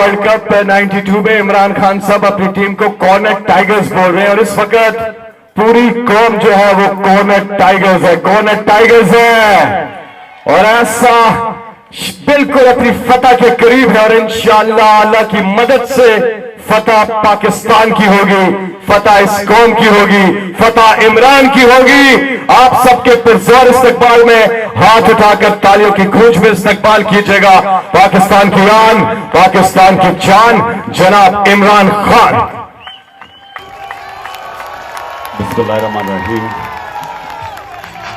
World cup 92 में इमरान खान साहब अपनी टीम को कॉर्नेट टाइगर्स बोल रहे हैं, और इस वक्त पूरी कौम जो है वो कॉर्नेट टाइगर्स है, कॉर्नेट टाइगर्स है, और ऐसा बिल्कुल अपनी फतह के करीब है। और इंशाअल्लाह अल्लाह की मदद से फतह पाकिस्तान की होगी, फतह इस कौम की होगी, फतह इमरान की होगी। आप सबके पुरजोर इस्तकबाल में हाथ उठाकर तालियों की गूंज में इस्तकबाल कीजिएगा पाकिस्तान की आन, पाकिस्तान की जान, जनाब इमरान खान। बिस्मिल्लाहिर्रहमानिर्रहीम।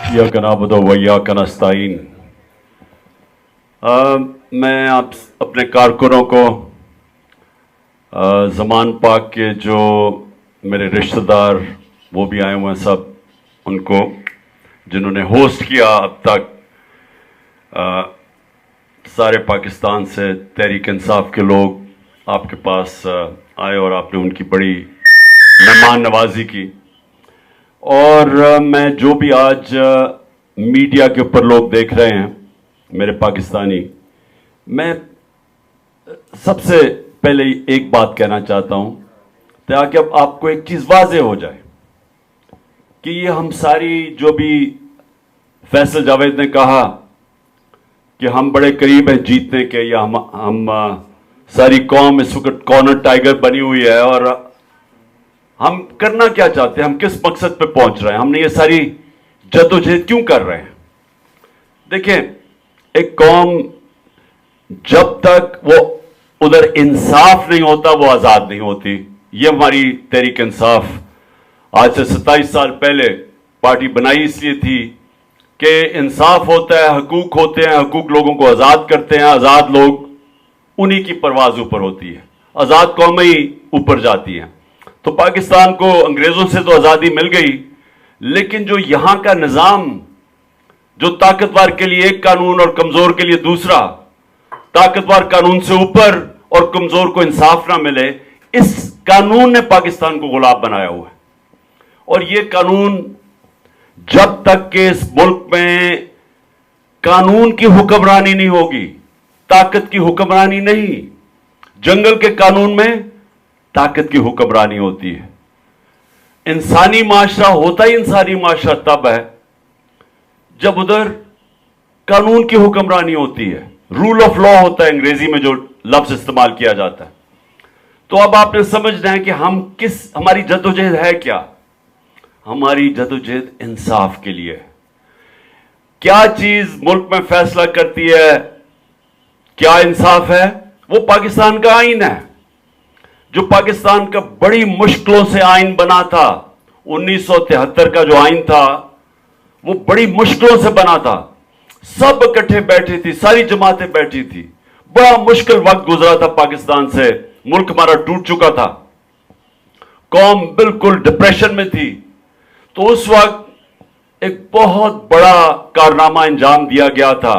इय्याका नअबुदु व इय्याका नस्तईन। मैं आप अपने कारकुनों को, ज़मान पाक के जो मेरे रिश्तेदार वो भी आए हुए हैं, सब उनको जिन्होंने होस्ट किया अब तक, सारे पाकिस्तान से तहरीक इंसाफ के लोग आपके पास आए और आपने उनकी बड़ी मेहमान नवाजी की। और मैं जो भी आज मीडिया के ऊपर लोग देख रहे हैं मेरे पाकिस्तानी, मैं सबसे पहले एक बात कहना चाहता हूं ताकि अब आपको एक चीज वाज़ेह हो जाए कि ये हम सारी जो भी फैसल जावेद ने कहा कि हम बड़े करीब हैं जीतने के, या हम सारी कौम इस वक्त कॉर्नर टाइगर बनी हुई है, और हम करना क्या चाहते हैं, हम किस मकसद पे पहुंच रहे हैं, हमने ये सारी जद्दोजहद क्यों कर रहे हैं। देखें, एक कौम जब तक वो उधर इंसाफ नहीं होता वो आजाद नहीं होती। ये हमारी तहरीक इंसाफ आज से 27 साल पहले पार्टी बनाई इसलिए थी कि इंसाफ होता है, हकूक होते हैं, हकूक लोगों को आजाद करते हैं, आजाद लोग उन्हीं की परवाज ऊपर होती है, आजाद कौमें ही ऊपर जाती हैं। तो पाकिस्तान को अंग्रेजों से तो आजादी मिल गई, लेकिन जो यहां का निजाम, जो ताकतवर के लिए एक कानून और कमजोर के लिए दूसरा, ताकतवर कानून से ऊपर और कमजोर को इंसाफ ना मिले, इस कानून ने पाकिस्तान को गुलाम बनाया हुआ है। और यह कानून जब तक कि इस मुल्क में कानून की हुक्मरानी नहीं होगी, ताकत की हुक्मरानी नहीं, जंगल के कानून में ताकत की हुक्मरानी होती है। इंसानी माशरा होता ही इंसानी माशरा तब है जब उधर कानून की हुक्मरानी होती है, रूल ऑफ लॉ होता है अंग्रेजी में जो लफ्ज इस्तेमाल किया जाता है। तो अब आपने समझना है कि हमारी जद्दोजहद है क्या। हमारी जद्दोजहद इंसाफ के लिए है। क्या चीज मुल्क में फैसला करती है क्या इंसाफ है? वो पाकिस्तान का आइन है, जो पाकिस्तान का बड़ी मुश्किलों से आइन बना था। 1973 का जो आइन था वो बड़ी मुश्किलों से बना था, सब इकट्ठे बैठी थी, सारी जमातें बैठी थी, बड़ा मुश्किल वक्त गुजरा था पाकिस्तान से, मुल्क हमारा टूट चुका था, कौम बिल्कुल डिप्रेशन में थी। तो उस वक्त एक बहुत बड़ा कारनामा अंजाम दिया गया था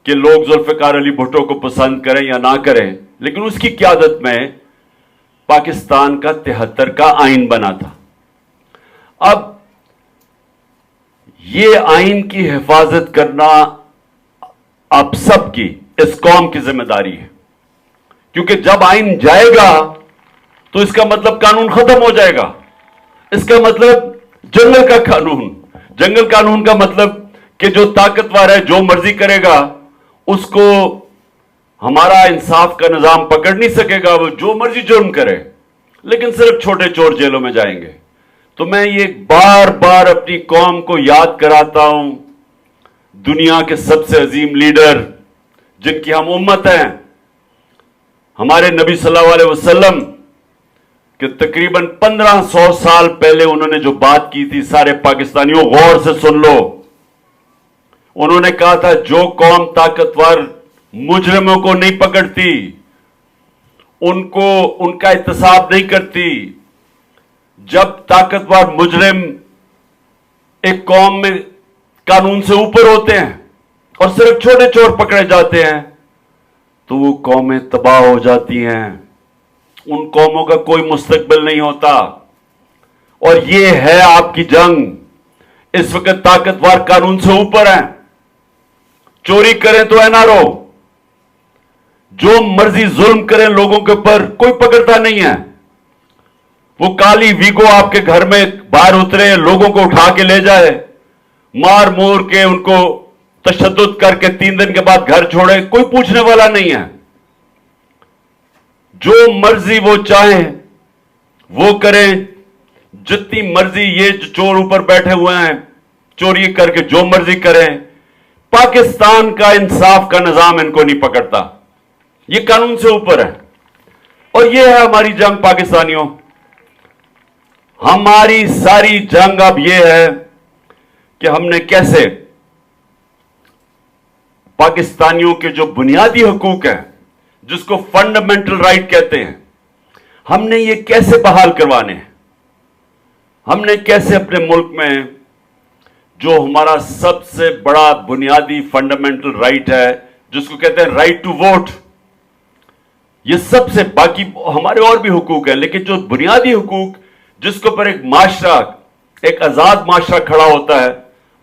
कि लोग जुल्फिकार अली भुट्टो को पसंद करें या ना करें, लेकिन उसकी क़यादत में पाकिस्तान का 73 का आइन बना था। अब ये आइन की हिफाजत करना आप सबकी, इस कौम की जिम्मेदारी है, क्योंकि जब आइन जाएगा तो इसका मतलब कानून खत्म हो जाएगा। इसका मतलब जंगल का कानून, जंगल कानून का मतलब कि जो ताकतवर है जो मर्जी करेगा उसको हमारा इंसाफ का निजाम पकड़ नहीं सकेगा, वो जो मर्जी जुर्म करे, लेकिन सिर्फ छोटे चोर जेलों में जाएंगे। तो मैं ये बार बार अपनी कौम को याद कराता हूं, दुनिया के सबसे अजीम लीडर जिनकी हम उम्मत हैं, हमारे नबी सल्लल्लाहु अलैहि वसल्लम कि तकरीबन 1500 साल पहले उन्होंने जो बात की थी, सारे पाकिस्तानियों गौर से सुन लो। उन्होंने कहा था जो कौम ताकतवर मुजरिमों को नहीं पकड़ती, उनको उनका एहतसाब नहीं करती, जब ताकतवर मुजरिम एक कौम में कानून से ऊपर होते हैं और सिर्फ छोटे चोर पकड़े जाते हैं, तो वो कौमें तबाह हो जाती हैं, उन कौमों का कोई मुस्तकबिल नहीं होता। और ये है आपकी जंग। इस वक्त ताकतवर कानून से ऊपर हैं, चोरी करें तो एनआरओ, जो मर्जी जुल्म करें लोगों के ऊपर, कोई पकड़ता नहीं है। वो काली वीगो आपके घर में बाहर उतरे, लोगों को उठा के ले जाए, मार मोर के उनको तशद्दुद करके 3 दिन के बाद घर छोड़े, कोई पूछने वाला नहीं है। जो मर्जी वो चाहे वो करें, जितनी मर्जी ये जो चोर ऊपर बैठे हुए हैं चोरी करके जो मर्जी करें, पाकिस्तान का इंसाफ का निजाम इनको नहीं पकड़ता। ये कानून से ऊपर है। और ये है हमारी जंग पाकिस्तानियों। हमारी सारी जंग अब ये है कि हमने कैसे पाकिस्तानियों के जो बुनियादी हुकूक हैं, जिसको फंडामेंटल राइट कहते हैं, हमने ये कैसे बहाल करवाने हैं। हमने कैसे अपने मुल्क में जो हमारा सबसे बड़ा बुनियादी फंडामेंटल राइट है, जिसको कहते हैं राइट टू वोट, ये सबसे, बाकी हमारे और भी हुकूक है, लेकिन जो बुनियादी हुकूक जिसके ऊपर एक माशरा, एक आजाद माशरा खड़ा होता है,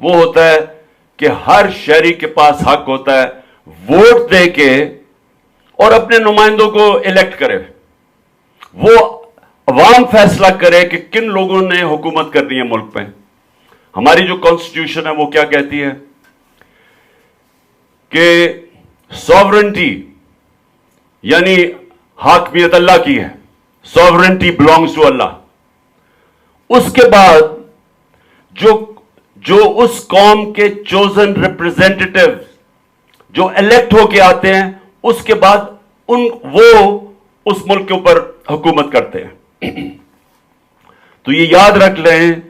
वो होता है कि हर शहरी के पास हक होता है वोट दे के और अपने नुमाइंदों को इलेक्ट करे। वो अवाम फैसला करे कि किन लोगों ने हुकूमत करनी है मुल्क में। हमारी जो कॉन्स्टिट्यूशन है वो क्या कहती है कि सॉवरेंटी यानी हाकमियत अल्लाह की है, सॉवरेंटी बिलोंग्स टू अल्लाह। उसके बाद जो उस कौम के चोजन रिप्रेजेंटेटिव जो इलेक्ट होके आते हैं, उसके बाद वो उस मुल्क के ऊपर हुकूमत करते हैं। तो ये याद रख लें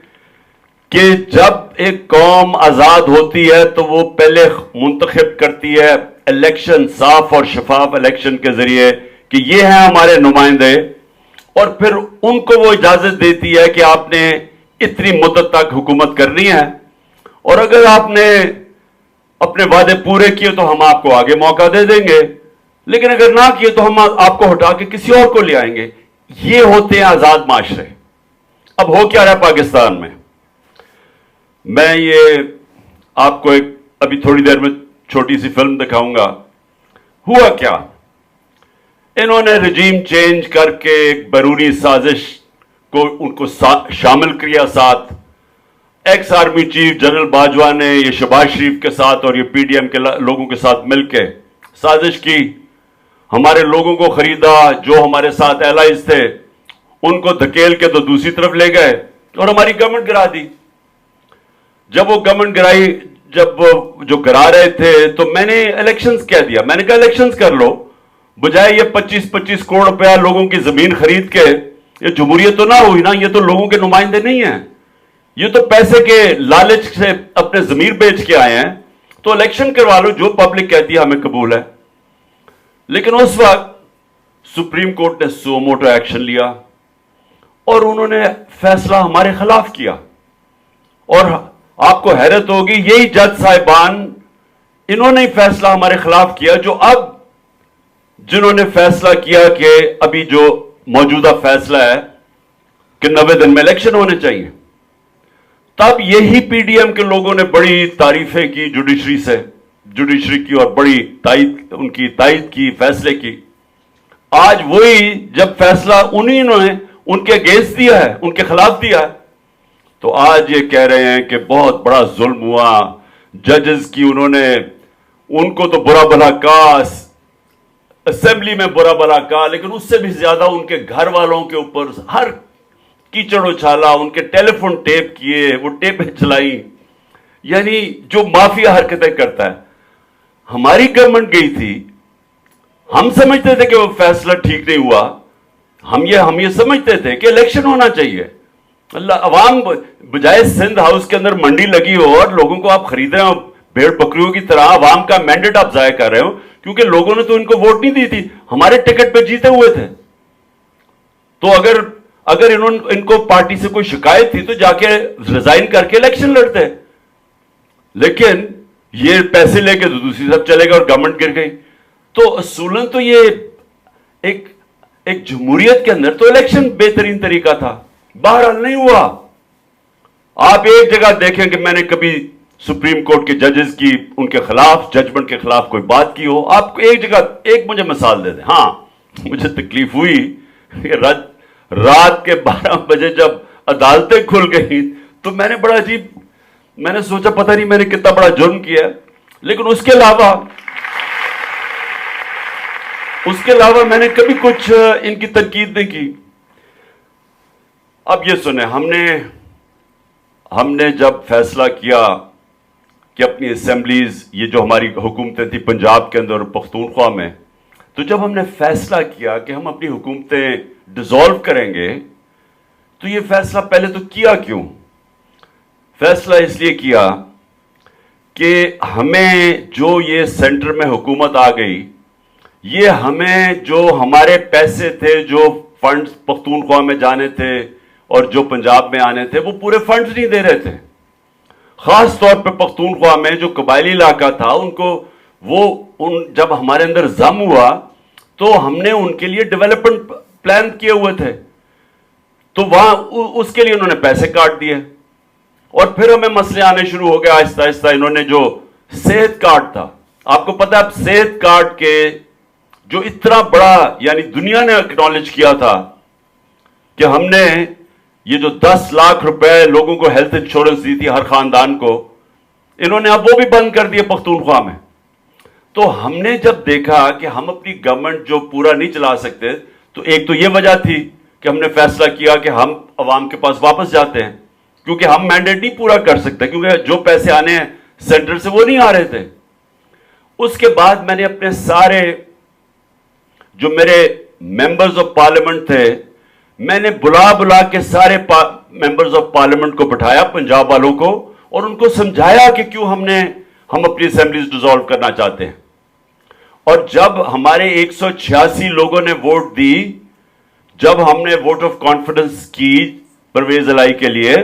कि जब एक कौम आजाद होती है तो वो पहले मुंतखब करती है इलेक्शन, साफ और शफाफ इलेक्शन के जरिए कि ये हैं हमारे नुमाइंदे, और फिर उनको वो इजाजत देती है कि आपने इतनी मुद्दत तक हुकूमत करनी है, और अगर आपने अपने वादे पूरे किए तो हम आपको आगे मौका दे देंगे, लेकिन अगर ना किए तो हम आपको हटा के किसी और को ले आएंगे। ये होते हैं आजाद माशरे। अब हो क्या रहा है पाकिस्तान में, मैं ये आपको एक अभी थोड़ी देर में छोटी सी फिल्म दिखाऊंगा। हुआ क्या, इन्होंने रजीम चेंज करके एक बैरूनी साजिश को उनको शामिल किया साथ। Ex army chief general Bajwa ने ये शहबाज शरीफ के साथ और ये पीडीएम के लोगों के साथ मिलकर साजिश की, हमारे लोगों को खरीदा, जो हमारे साथ एलाइज थे उनको धकेल के तो दूसरी तरफ ले गए और हमारी गवर्नमेंट गिरा दी। जब वो गवर्नमेंट गिराई, जब जो गिरा रहे थे तो मैंने इलेक्शंस कह दिया। मैंने कहा इलेक्शंस कर लो, बजाय ये 25-25 करोड़ रुपया लोगों की जमीन खरीद के। ये जमहूरियत तो ना हुई ना, ये तो लोगों के नुमाइंदे नहीं है, ये तो पैसे के लालच से अपने जमीर बेच के आए हैं। तो इलेक्शन करवा लो, जो पब्लिक कहती है हमें कबूल है। लेकिन उस वक्त सुप्रीम कोर्ट ने सो मोटो एक्शन लिया और उन्होंने फैसला हमारे खिलाफ किया। और आपको हैरत होगी, यही जज साहिबान, इन्होंने ही फैसला हमारे खिलाफ किया, जो अब जिन्होंने फैसला किया कि अभी जो मौजूदा फैसला है कि 90 दिन में इलेक्शन होने चाहिए। तब यही पीडीएम के लोगों ने बड़ी तारीफें की जुडिशरी की और बड़ी उनकी तायद की फैसले की। आज वही जब फैसला उन्हीं ने उनके अगेंस्ट दिया है, उनके खिलाफ दिया है, तो आज ये कह रहे हैं कि बहुत बड़ा जुल्म हुआ जजेस की, उनको तो बुरा भला कहा, असेंबली में बुरा भला कहा, लेकिन उससे भी ज्यादा उनके घर वालों के ऊपर हर कीचड़ उछाला, उनके टेलीफोन टेप किए, वो टेपें चलाई, यानी जो माफिया हरकतें करता है। हमारी गवर्नमेंट गई थी, हम समझते थे कि वो फैसला ठीक नहीं हुआ, हम ये समझते थे कि इलेक्शन होना चाहिए। अल्लाह, अवाम बजाय सिंध हाउस के अंदर मंडी लगी हो और लोगों को आप खरीद रहे हो भेड़ बकरियों की तरह, अवाम का मैंडेट आप जाया कर रहे हो, क्योंकि लोगों ने तो इनको वोट नहीं दी थी, हमारे टिकट पे जीते हुए थे। तो अगर इनको पार्टी से कोई शिकायत थी तो जाके रिजाइन करके इलेक्शन लड़ते, लेकिन ये पैसे लेके तो दूसरी तरफ चले गए और गवर्नमेंट गिर गई। तो असूलन तो ये एक जमहूरियत के अंदर तो इलेक्शन बेहतरीन तरीका था, बहरहाल नहीं हुआ। आप एक जगह देखें कि मैंने कभी सुप्रीम कोर्ट के जजेस की उनके खिलाफ जजमेंट के खिलाफ कोई बात की हो, आप एक जगह एक मुझे मिसाल दे दें। हाँ, मुझे तकलीफ हुई रात के 12 बजे जब अदालतें खुल गई तो मैंने बड़ा अजीब, मैंने सोचा पता नहीं मैंने कितना बड़ा जुर्म किया है। लेकिन उसके अलावा मैंने कभी कुछ इनकी तनकीद नहीं की। अब ये सुने, हमने जब फैसला किया कि अपनी असेंबलीज, ये जो हमारी हुकूमतें थी पंजाब के अंदर और पख्तूनख्वा में, तो जब हमने फैसला किया कि हम अपनी हुकूमतें डिसॉल्व करेंगे, तो ये फैसला पहले तो किया क्यों? फैसला इसलिए किया कि हमें जो ये सेंटर में हुकूमत आ गई, ये हमें जो हमारे पैसे थे, जो फंड्स पख्तूनख्वा में जाने थे और जो पंजाब में आने थे, वो पूरे फंड्स नहीं दे रहे थे। खास तौर पे पख्तूनख्वा में जो कबायली इलाका था, उनको जब हमारे अंदर जम हुआ तो हमने उनके लिए डेवलपमेंट प्लान किए हुए थे, तो वहां उसके लिए उन्होंने पैसे काट दिए और फिर हमें मसले आने शुरू हो गए आहिस्ता आहिस्ता। इन्होंने जो सेहत कार्ड था, आपको पता है सेहत कार्ड के जो इतना बड़ा, यानी दुनिया ने एक्नॉलेज किया था कि हमने ये जो 10 लाख रुपए लोगों को हेल्थ इंश्योरेंस दी थी हर खानदान को, इन्होंने अब वो भी बंद कर दिए पख्तूनख्वा में। तो हमने जब देखा कि हम अपनी गवर्नमेंट जो पूरा नहीं चला सकते, तो एक तो ये वजह थी कि हमने फैसला किया कि हम अवाम के पास वापस जाते हैं, क्योंकि हम मैंडेट नहीं पूरा कर सकते, क्योंकि जो पैसे आने हैं सेंटर से वो नहीं आ रहे थे। उसके बाद मैंने अपने सारे जो मेरे मेंबर्स ऑफ पार्लियामेंट थे, मैंने बुला के सारे मेंबर्स ऑफ पार्लियामेंट को बिठाया, पंजाब वालों को, और उनको समझाया कि क्यों हम अपनी असेंबलीज डिसॉल्व करना चाहते हैं। और जब हमारे 186 लोगों ने वोट दी, जब हमने वोट ऑफ कॉन्फिडेंस की परवेज इलाही के लिए,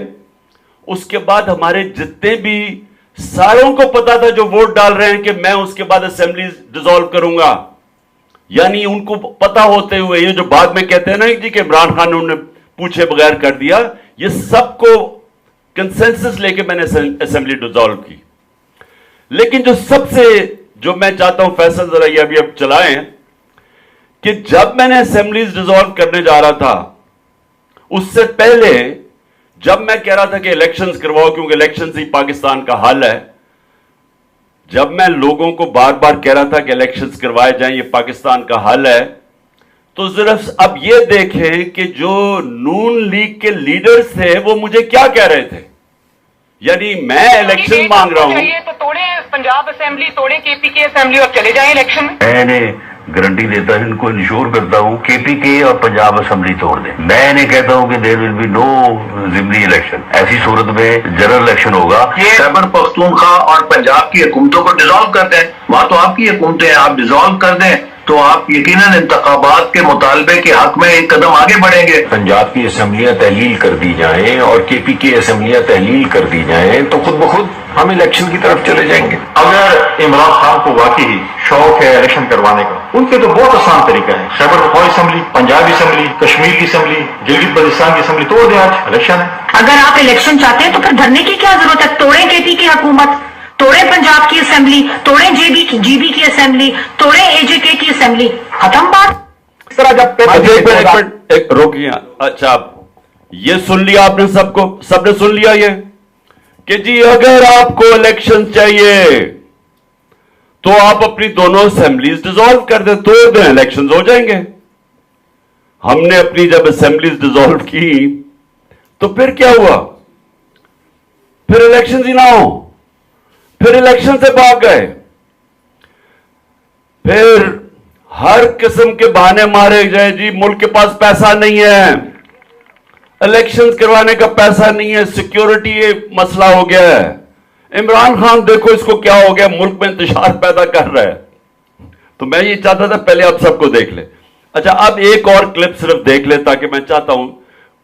उसके बाद हमारे जितने भी सारों को पता था जो वोट डाल रहे हैं कि मैं उसके बाद असेंबलीज डिसॉल्व करूंगा, यानी उनको पता होते हुए, ये जो बाद में कहते हैं ना जी कि इमरान खान ने उन्हें पूछे बगैर कर दिया, ये सबको कंसेंसस लेके मैंने असेंबली डिसॉल्व की। लेकिन जो मैं चाहता हूं फैसल जरा ये अभी अब चलाएं, कि जब मैंने असेंबलीज डिसॉल्व करने जा रहा था, उससे पहले जब मैं कह रहा था कि इलेक्शंस करवाओ, क्योंकि इलेक्शंस ही पाकिस्तान का हल है, जब मैं लोगों को बार बार कह रहा था कि इलेक्शंस करवाए जाएं, ये पाकिस्तान का हल है, तो सिर्फ अब ये देखें कि जो नून लीग के लीडर्स थे वो मुझे क्या कह रहे थे। यानी मैं इलेक्शन मांग रहा हूं, तो तोड़े पंजाब असेंबली, तोड़े केपीके असेंबली और चले जाएं इलेक्शन में। मैंने गारंटी देता हूं, इनको इंश्योर करता हूं, केपीके और पंजाब असेंबली तोड़ दें। मैं इन्हें कहता हूं कि देयर विल बी नो जिमनी इलेक्शन। ऐसी सूरत में जनरल इलेक्शन होगा। खैबर पख्तूनख्वा और पंजाब की हुकूमतों को डिसॉल्व कर दें। वहां तो आपकी हुकूमतें, आप डिसॉल्व कर दें तो आप यकीनन इंतखाबात के मुतालबे के हक में एक कदम आगे बढ़ेंगे। पंजाब की असेंबलियां तहलील कर दी जाएं और केपीके असेंबलियां तहलील कर दी जाएं तो खुद ब खुद हम इलेक्शन की तरफ चले जाएंगे। अगर इमरान खान को वाकई शौक है इलेक्शन करवाने का, उनके तो बहुत आसान तरीका है। खैबर पख्तूनख्वा असेंबली, पंजाबी असेंबली, कश्मीर की असेंबली, गिलगित बल्तिस्तान की असेंबली तोड़ दें, आज इलेक्शन है। अगर आप इलेक्शन चाहते हैं तो फिर धरने की क्या जरूरत है? तोड़े केपी की हुकूमत, तोड़े पंजाब की असेंबली, तोड़े जीबी की असेंबली, तोड़े एजेके की असेंबली, खत्म बात। इस तरह जब एक रोकिए। अच्छा, ये सुन लिया आपने, सबने सुन लिया ये कि जी अगर आपको इलेक्शन चाहिए तो आप अपनी दोनों असेंबलीज डिसॉल्व कर दें, तोड़ दें, इलेक्शंस हो जाएंगे। हमने अपनी जब असेंबलीज डिसॉल्व की तो फिर क्या हुआ? फिर इलेक्शंस ही ना हो, फिर इलेक्शन से भाग गए, फिर हर किस्म के बहाने मारे गए। जी मुल्क के पास पैसा नहीं है, इलेक्शंस करवाने का पैसा नहीं है, सिक्योरिटी ये मसला हो गया है। इमरान खान देखो इसको क्या हो गया, मुल्क में इंतशार पैदा कर रहा है। तो मैं ये चाहता था पहले आप सबको देख ले। अच्छा, अब एक और क्लिप सिर्फ देख ले, ताकि मैं चाहता हूं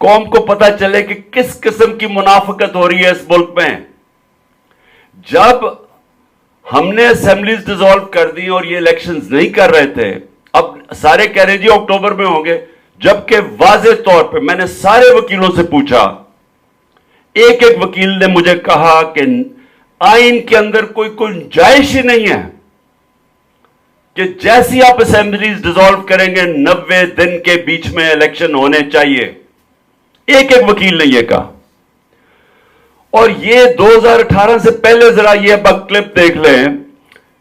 कौम को पता चले कि किस किस्म की मुनाफिकत हो रही है इस मुल्क में। जब हमने असेंबलीज डिसॉल्व कर दी और ये इलेक्शंस नहीं कर रहे थे, अब सारे कह रहे जी अक्टूबर में होंगे, जबकि वाज़े तौर पे मैंने सारे वकीलों से पूछा, एक एक वकील ने मुझे कहा कि आइन के अंदर कोई गुंजाइश ही नहीं है कि जैसी आप असेंबलीज डिसॉल्व करेंगे 90 दिन के बीच में इलेक्शन होने चाहिए। एक एक वकील ने यह कहा। और ये 2018 से पहले जरा ये अब क्लिप देख लें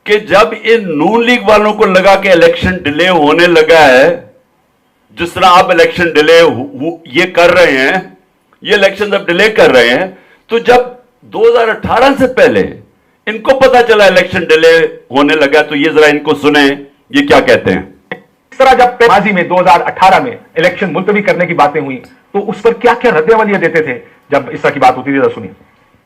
कि जब इन नून लीग वालों को लगा कि इलेक्शन डिले होने लगा है, जिस तरह आप इलेक्शन डिले ये कर रहे हैं, ये इलेक्शन अब डिले कर रहे हैं, तो जब 2018 से पहले इनको पता चला इलेक्शन डिले होने लगा, तो ये जरा इनको सुने ये क्या कहते हैं। इस तरह जब माजी में 2018 में इलेक्शन मुलतवी करने की बातें हुई तो उस पर क्या क्या रद्द-ए-अमल देते थे जब इस तरह की बात होती थी? सुनिए।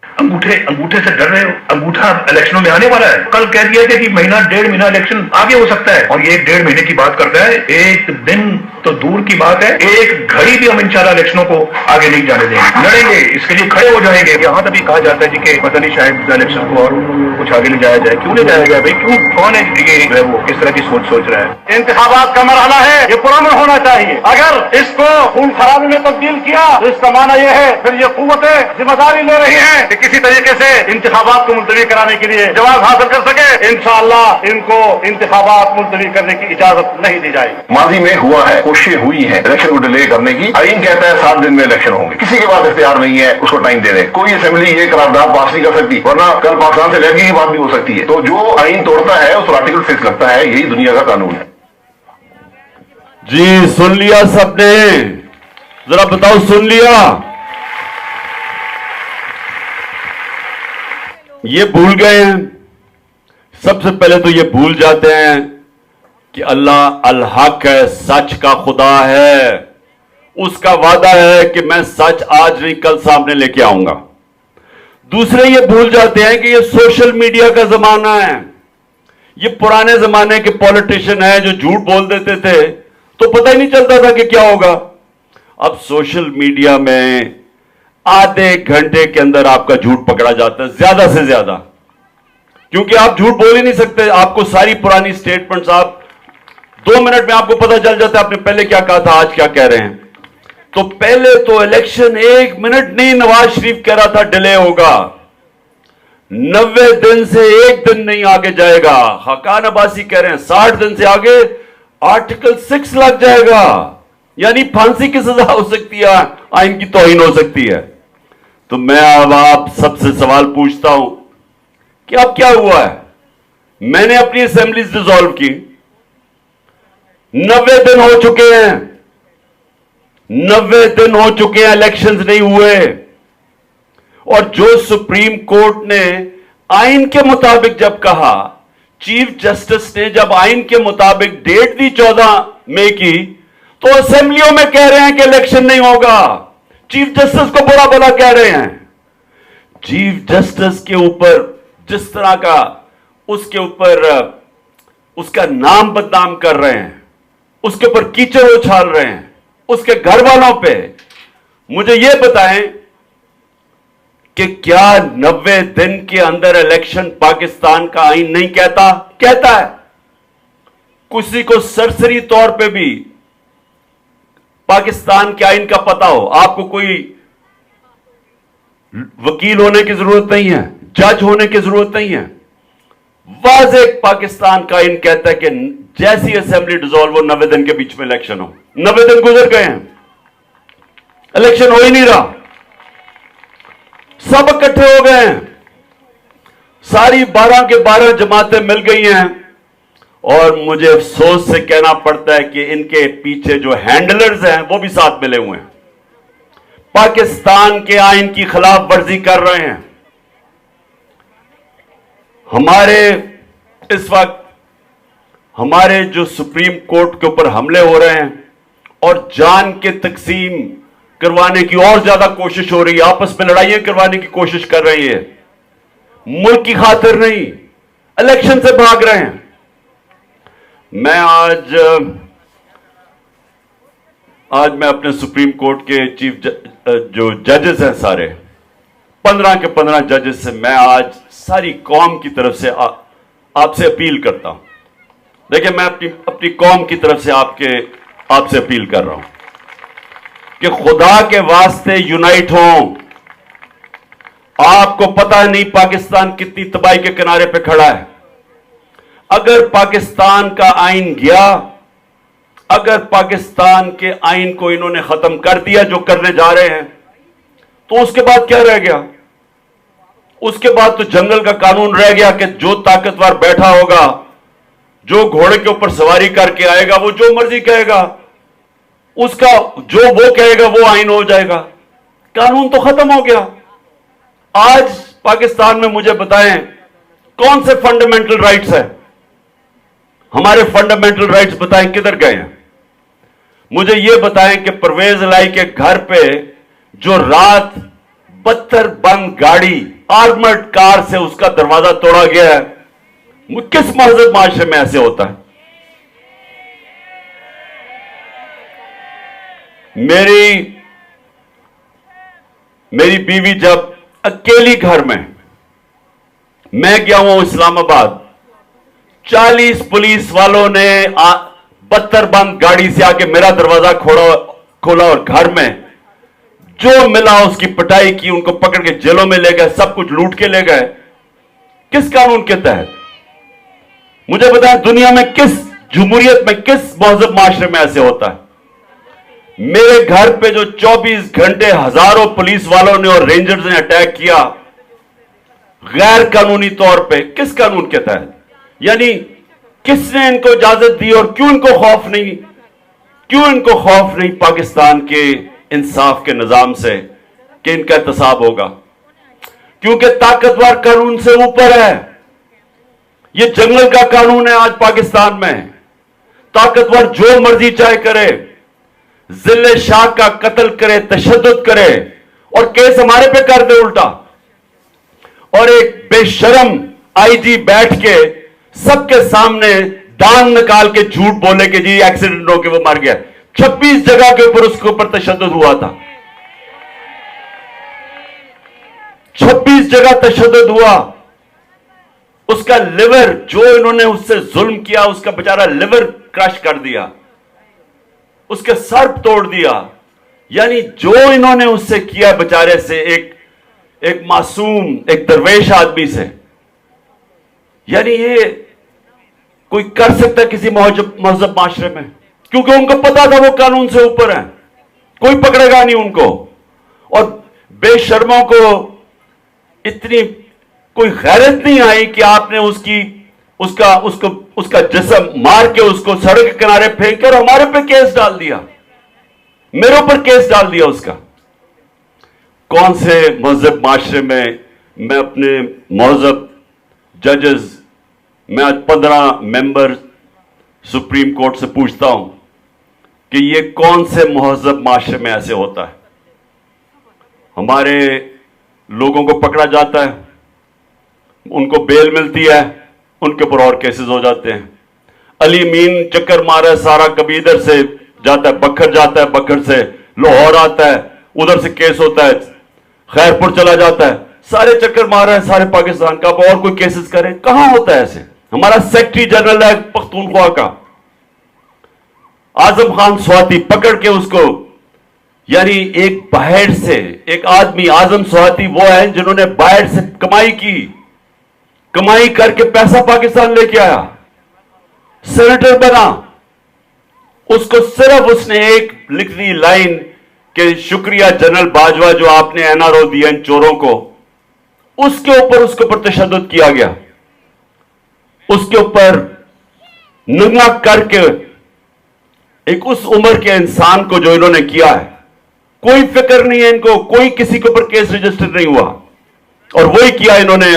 अंगूठे से डर रहे हो? अंगूठा इलेक्शनों में आने वाला है। कल कह दिया कि महीना 1.5 महीना इलेक्शन आगे हो सकता है, और ये 1.5 महीने की बात करता है। एक दिन तो दूर की बात है, एक घड़ी भी हम इंशाल्लाह इलेक्शनों को आगे नहीं जाने देंगे, लड़ेंगे, इसके लिए खड़े हो जाएंगे। यहाँ तक भी कहा जाता है जी कि पता नहीं शायद इलेक्शन को और कुछ आगे ले जाया जाए। क्यों ले जाया जाए भाई? क्यों? कौन है ये वो किस तरह की सोच रहा है? इंतखाबात का मरहला है, ये पुरअमन होना चाहिए। अगर इसको खून खराबी में तब्दील किया तो इसका माना यह है फिर ये कुव्वतें जिम्मेदारी ले रही हैं कि किसी तरीके से इंतखाबात को मुलतवी कराने के लिए जवाब हासिल कर सके। इंशाअल्लाह इनको इंतखाबात मुलतवी करने की इजाजत नहीं दी जाएगी। माजी में हुआ है, कोशिशें हुई हैं इलेक्शन को डिले करने की। आइन कहता है 7 दिन में इलेक्शन होंगे, किसी के पास इख्तियार नहीं है उसको टाइम दे दें। कोई असेंबली ये करारदाद पास नहीं कर सकती, वरना कल पाकिस्तान से लड़ने की बात भी हो सकती है। तो जो आइन तोड़ता है उस पर आर्टिकल 6 लगता है, यही दुनिया का कानून है। जी सुन लिया सबने? जरा बताओ, सुन लिया? ये भूल गए हैं। सबसे पहले तो ये भूल जाते हैं कि अल्लाह अल हक है, सच का खुदा है। उसका वादा है कि मैं सच आज नहीं कल सामने लेके आऊंगा। दूसरे ये भूल जाते हैं कि ये सोशल मीडिया का जमाना है। ये पुराने जमाने के पॉलिटिशियन है जो झूठ बोल देते थे तो पता ही नहीं चलता था कि क्या होगा। अब सोशल मीडिया में आधे घंटे के अंदर आपका झूठ पकड़ा जाता है, ज्यादा से ज्यादा, क्योंकि आप झूठ बोल ही नहीं सकते। आपको सारी पुरानी स्टेटमेंट्स आप 2 मिनट में आपको पता चल जाता है आपने पहले क्या कहा था, आज क्या कह रहे हैं। तो पहले तो इलेक्शन 1 मिनट नहीं, नवाज शरीफ कह रहा था डिले होगा, 90 दिन से 1 दिन नहीं आगे जाएगा। हकान अब्बासी कह रहे हैं 60 दिन से आगे आर्टिकल 6 लग जाएगा, यानी फांसी की सजा हो सकती है, आइन की तौहीन हो सकती है। तो मैं अब आप सबसे सवाल पूछता हूं कि अब क्या हुआ है? मैंने अपनी असेंबलीज डिसॉल्व की, 90 दिन हो चुके हैं, 90 दिन हो चुके हैं, इलेक्शंस नहीं हुए। और जो सुप्रीम कोर्ट ने आइन के मुताबिक जब कहा, चीफ जस्टिस ने जब आइन के मुताबिक डेट दी 14 मई की, तो असेंबलियों में कह रहे हैं कि इलेक्शन नहीं होगा। चीफ जस्टिस को बुरा भला कह रहे हैं। चीफ जस्टिस के ऊपर जिस तरह का उसके ऊपर उसका नाम बदनाम कर रहे हैं, उसके ऊपर कीचड़ उछाल रहे हैं, उसके घर वालों पे, मुझे यह बताएं कि क्या 90 दिन के अंदर इलेक्शन पाकिस्तान का आइन नहीं कहता? कहता है। किसी को सरसरी तौर पे भी पाकिस्तान के आइन का पता हो, आपको कोई वकील होने की जरूरत नहीं है, जज होने की जरूरत नहीं है। वाज़ेह पाकिस्तान का आइन कहता है कि जैसी असेंबली डिसॉल्व हो 90 दिन के बीच में इलेक्शन हो। 90 दिन गुजर गए हैं, इलेक्शन हो ही नहीं रहा। सब इकट्ठे हो गए हैं, सारी 12 के 12 जमातें मिल गई हैं, और मुझे अफसोस से कहना पड़ता है कि इनके पीछे जो हैंडलर्स हैं वो भी साथ मिले हुए हैं, पाकिस्तान के आइन की खिलाफ वर्जी कर रहे हैं। हमारे इस वक्त हमारे जो सुप्रीम कोर्ट के ऊपर हमले हो रहे हैं और जान के तकसीम करवाने की और ज्यादा कोशिश हो रही है, आपस में लड़ाइयां करवाने की कोशिश कर रही है, मुल्क की खातिर नहीं, इलेक्शन से भाग रहे हैं। मैं आज मैं अपने सुप्रीम कोर्ट के चीफ जो जजेस हैं सारे 15 के 15 जजेस से मैं आज सारी कौम की तरफ से आपसे अपील करता हूं। देखिए, मैं अपनी कौम की तरफ से आपसे अपील कर रहा हूं कि खुदा के वास्ते यूनाइट हों, आपको पता नहीं पाकिस्तान कितनी तबाही के किनारे पे खड़ा है। अगर पाकिस्तान का आइन गया, अगर पाकिस्तान के आइन को इन्होंने खत्म कर दिया जो करने जा रहे हैं, तो उसके बाद क्या रह गया? उसके बाद तो जंगल का कानून रह गया कि जो ताकतवर बैठा होगा, जो घोड़े के ऊपर सवारी करके आएगा, वो जो मर्जी कहेगा, उसका जो वो कहेगा वो आइन हो जाएगा। कानून तो खत्म हो गया। आज पाकिस्तान में मुझे बताएं कौन से फंडामेंटल राइट्स है? हमारे फंडामेंटल राइट्स बताएं किधर गए हैं? मुझे यह बताएं कि परवेज लाई के घर पे जो रात 72 बंद गाड़ी आर्मर्ड कार से उसका दरवाजा तोड़ा गया है, किस महजब माशरे में ऐसे होता है? मेरी बीवी जब अकेली घर में, मैं गया हूं इस्लामाबाद, 40 पुलिस वालों ने 72 बंद गाड़ी से आके मेरा दरवाजा खोला और घर में जो मिला उसकी पिटाई की, उनको पकड़ के जेलों में ले गए, सब कुछ लूट के ले गए। किस कानून के तहत? मुझे बताएं दुनिया में किस जमहूरियत में, किस महजब माशरे में ऐसे होता है? मेरे घर पे जो 24 घंटे हजारों पुलिस वालों ने और रेंजर्स ने अटैक किया गैर कानूनी तौर पे, किस कानून के तहत? यानी किसने इनको इजाजत दी और क्यों इनको खौफ नहीं? क्यों इनको खौफ नहीं पाकिस्तान के इंसाफ के निजाम से कि इनका एहतसाब होगा? क्योंकि ताकतवर कानून से ऊपर है। यह जंगल का कानून है आज पाकिस्तान में। ताकतवर जो मर्जी चाहे करे, जिले शाह का कत्ल करे, तशद्दुद करे और केस हमारे पे कर दे उल्टा। और एक बेशरम आईजी बैठ के सबके सामने दांत निकाल के झूठ बोले कि जी एक्सीडेंट हो के वो मर गया। 26 जगह के ऊपर उसके ऊपर तशद्दुद हुआ था। 26 जगह तशद्दुद हुआ। उसका लिवर, जो इन्होंने उससे जुल्म किया, उसका बेचारा लिवर क्रश कर दिया, उसके सर तोड़ दिया। यानी जो इन्होंने उससे किया बेचारे से, एक मासूम, एक दरवेश आदमी से, यानी ये कोई कर सकता किसी महजब माशरे में? क्योंकि उनको पता था वो कानून से ऊपर है, कोई पकड़ेगा नहीं उनको। और बेशर्मों को इतनी कोई गैरत नहीं आई कि आपने उसका जिस्म मार के उसको सड़क के किनारे फेंक कर हमारे पे केस डाल दिया, मेरे ऊपर केस डाल दिया उसका। कौन से महजब माशरे में मैं अपने महजब जजेस, मैं आज 15 मेंबर सुप्रीम कोर्ट से पूछता हूं कि ये कौन से महजब माशरे में ऐसे होता है? हमारे लोगों को पकड़ा जाता है, उनको बेल मिलती है, उनके ऊपर और केसेस हो जाते हैं। अली मीन चक्कर मारा है सारा, कभी इधर से जाता है बखर, जाता है बखर से लाहौर आता है, उधर से केस होता है, खैरपुर चला जाता है, सारे चक्कर मार रहे हैं सारे पाकिस्तान का। अब और कोई केसेस करें? कहां होता है ऐसे? हमारा सेक्रेटरी जनरल है पख्तूनख्वा का, आजम खान स्वाति, पकड़ के उसको, यानी एक बाहर से एक आदमी, आजम स्वाति वो है जिन्होंने बाहर से कमाई करके पैसा पाकिस्तान लेके आया, सेनेटर बना, उसको सिर्फ उसने एक लिख दी लाइन कि शुक्रिया जनरल बाजवा जो आपने एनआरओ दिया इन चोरों को, उसके ऊपर तशद्दुद किया गया, उसके ऊपर नंगा करके एक उस उम्र के इंसान को जो इन्होंने किया है, कोई फिक्र नहीं है इनको, कोई किसी के ऊपर केस रजिस्टर नहीं हुआ। और वही किया इन्होंने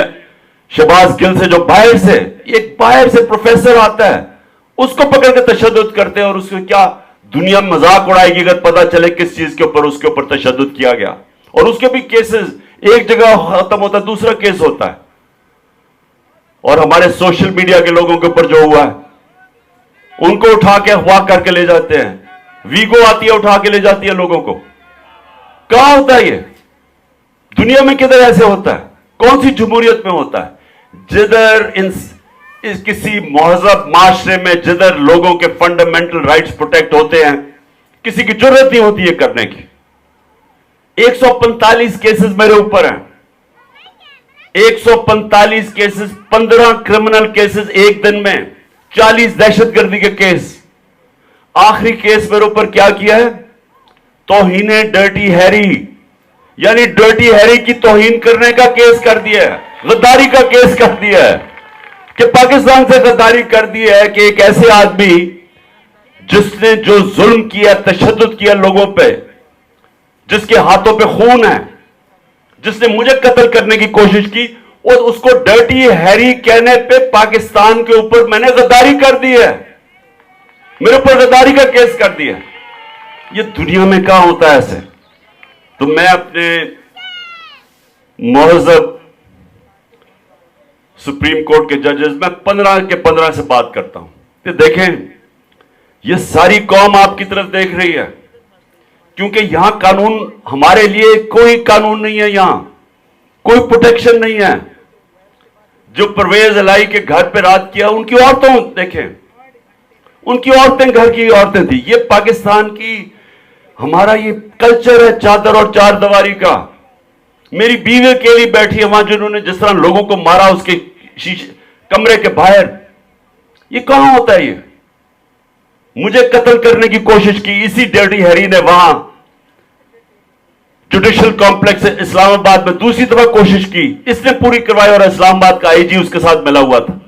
शहबाज गिल से, जो बाहर से, एक बाहर से प्रोफेसर आता है, उसको पकड़ के तशद्दुद करते हैं। और उसको क्या दुनिया में मजाक उड़ाएगी अगर पता चले किस चीज के ऊपर उसके ऊपर तशद्दुद किया गया। और उसके भी केसेस एक जगह खत्म होता है, दूसरा केस होता है। और हमारे सोशल मीडिया के लोगों के ऊपर जो हुआ है, उनको उठा के अगवा करके ले जाते हैं, वीगो आती है उठा के ले जाती है लोगों को। कहां होता है ये? दुनिया में किधर ऐसे होता है? कौन सी जमहूरियत में होता है जिधर किसी महजब माशरे में जिधर लोगों के फंडामेंटल राइट्स प्रोटेक्ट होते हैं, किसी की जरूरत नहीं होती है करने की। 145 केसेस मेरे ऊपर हैं, 145 केसेस, 15 क्रिमिनल केसेस एक दिन में, 40 दहशतगर्दी के केस। आखिरी केस मेरे ऊपर क्या किया है? तौहीने डर्टी हैरी, यानी डर्टी हैरी की तौहीन करने का केस कर दिया है, गद्दारी का केस कर दिया है, कि पाकिस्तान से गद्दारी कर दी है कि एक ऐसे आदमी जिसने जो जुल्म किया, तशद्दुद किया लोगों पे, जिसके हाथों पे खून है, जिसने मुझे कत्ल करने की कोशिश की, और उसको डर्टी हैरी कहने पे पाकिस्तान के ऊपर मैंने गद्दारी कर दी है, मेरे ऊपर गद्दारी का केस कर दिया। ये दुनिया में कहां होता है ऐसे? तो मैं अपने मुहज़्ज़ब सुप्रीम कोर्ट के जजेस, मैं 15 के 15 से बात करता हूं कि देखें, ये सारी कौम आपकी तरफ देख रही है, क्योंकि यहां कानून, हमारे लिए कोई कानून नहीं है, यहां कोई प्रोटेक्शन नहीं है। जो परवेज इलाही के घर पे रात किया, उनकी औरतों देखें, उनकी औरतें घर की औरतें थी। ये पाकिस्तान की, हमारा ये कल्चर है चादर और चार दीवारी का। मेरी बीवी अकेली बैठी है वहां, जिन्होंने जिस तरह लोगों को मारा उसके शीशे कमरे के बाहर, ये कहां होता है? ये मुझे कत्ल करने की कोशिश की इसी डर्टी हैरी ने वहां जुडिशल कॉम्प्लेक्स इस्लामाबाद में दूसरी दफा कोशिश की, इसने पूरी करवाई, और इस्लामाबाद का आईजी उसके साथ मिला हुआ था।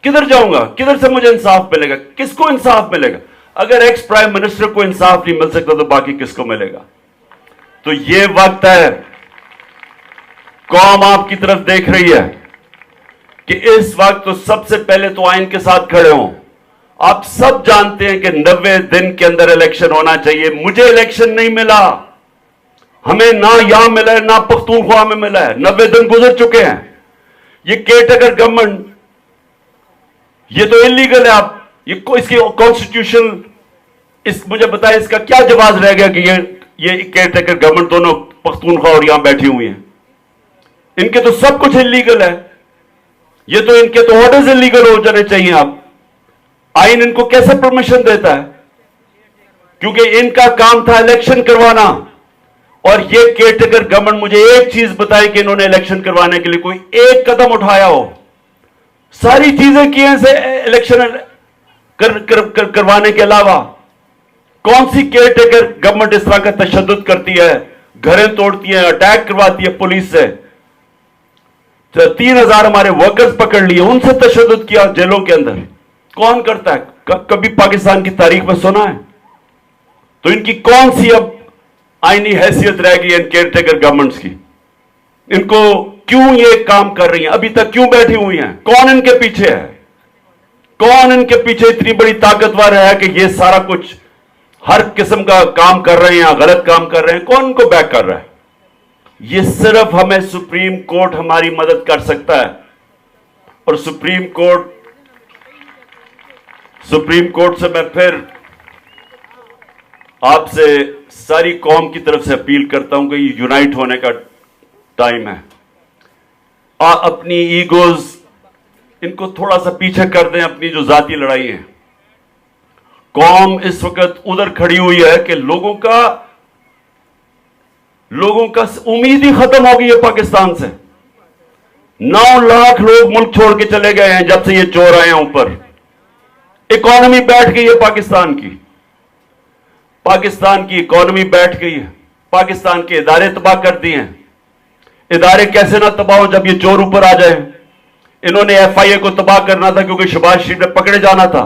किधर जाऊंगा? किधर से मुझे इंसाफ मिलेगा? किसको इंसाफ मिलेगा? अगर एक्स प्राइम मिनिस्टर को इंसाफ नहीं मिल सकता तो बाकी किसको मिलेगा? तो ये वक्त है, कौम आपकी तरफ देख रही है कि इस वक्त तो सबसे पहले तो आइन के साथ खड़े हों। आप सब जानते हैं कि 90 दिन के अंदर इलेक्शन होना चाहिए। मुझे इलेक्शन नहीं मिला, हमें ना यहां मिला है ना पख्तूनख्वा में मिला है। 90 दिन गुजर चुके हैं। ये केयरटेकर गवर्नमेंट, ये तो इलीगल है। आप ये इसकी कॉन्स्टिट्यूशन, मुझे बताएं इसका क्या जवाब रह गया कि ये केयरटेकर गवर्नमेंट दोनों पख्तूनख्वा और यहां बैठी हुई हैं। इनके तो सब कुछ इलीगल है, ये तो इनके तो ऑर्डर्स इलीगल हो जाने चाहिए। आप आइन इनको कैसे परमिशन देता है? क्योंकि इनका काम था इलेक्शन करवाना, और ये केयरटेकर गवर्नमेंट मुझे एक चीज बताए कि इन्होंने इलेक्शन करवाने के लिए कोई एक कदम उठाया हो। सारी चीजें की हैं से इलेक्शन करवाने के अलावा। कौन सी केयरटेकर गवर्नमेंट इस तरह का तशद्दुद करती है, घरें तोड़ती है, अटैक करवाती है पुलिस से? 3000 हमारे वर्कर्स पकड़ लिए, उनसे तशद्दुद किया जेलों के अंदर। कौन करता है? कभी पाकिस्तान की तारीख में सुना है? तो इनकी कौन सी अब आईनी हैसियत रह गई है इन केयरटेकर गवर्नमेंट्स की? इनको क्यों ये काम कर रही हैं? अभी तक क्यों बैठी हुई हैं? कौन इनके पीछे है? कौन इनके पीछे इतनी बड़ी ताकतवर है कि ये सारा कुछ हर किस्म का काम कर रहे हैं या गलत काम कर रहे हैं? कौन इनको बैक कर रहा है? ये सिर्फ हमें सुप्रीम कोर्ट हमारी मदद कर सकता है। और सुप्रीम कोर्ट से मैं फिर आपसे सारी कौम की तरफ से अपील करता हूं कि यूनाइट होने का टाइम है। अपनी ईगोज इनको थोड़ा सा पीछे कर दें, अपनी जो जाती लड़ाई है। कौम इस वक्त उधर खड़ी हुई है कि लोगों का उम्मीद ही खत्म हो गई है पाकिस्तान से। 9 लाख लोग मुल्क छोड़ के चले गए हैं जब से ये चोर आए हैं ऊपर। इकॉनमी बैठ गई है पाकिस्तान की। पाकिस्तान की इकॉनमी बैठ गई है। पाकिस्तान के इदारे तबाह कर दिए हैं। इदारे कैसे ना तबाह हो जब ये चोर ऊपर आ जाए। इन्होंने एफआईए को तबाह करना था क्योंकि शहबाज शरीफ ने पकड़े जाना था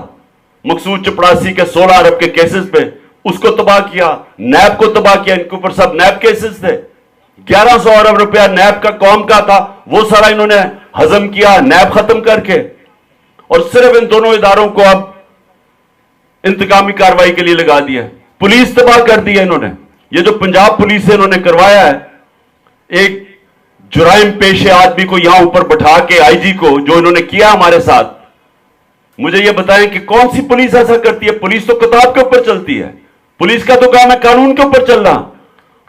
मकसूद चपड़ासी के 16 अरब के केसेस पे, उसको तबाह किया। नैब को तबाह किया, इनके ऊपर सब नैब केसेस थे। 1100 अरब रुपया नैब का कौम का था, वो सारा इन्होंने हजम किया नैब खत्म करके, और सिर्फ इन दोनों इदारों को अब इंतकामी कार्रवाई के लिए लगा दिया। पुलिस तबाह कर दी है इन्होंने। ये जो पंजाब पुलिस से इन्होंने करवाया है, एक जुराइम पेशे आदमी को यहां ऊपर बैठा के, आईजी को, जो इन्होंने किया हमारे साथ, मुझे ये बताएं कि कौन सी पुलिस ऐसा करती है? पुलिस तो किताब के ऊपर चलती है। पुलिस का तो काम है कानून के ऊपर चलना।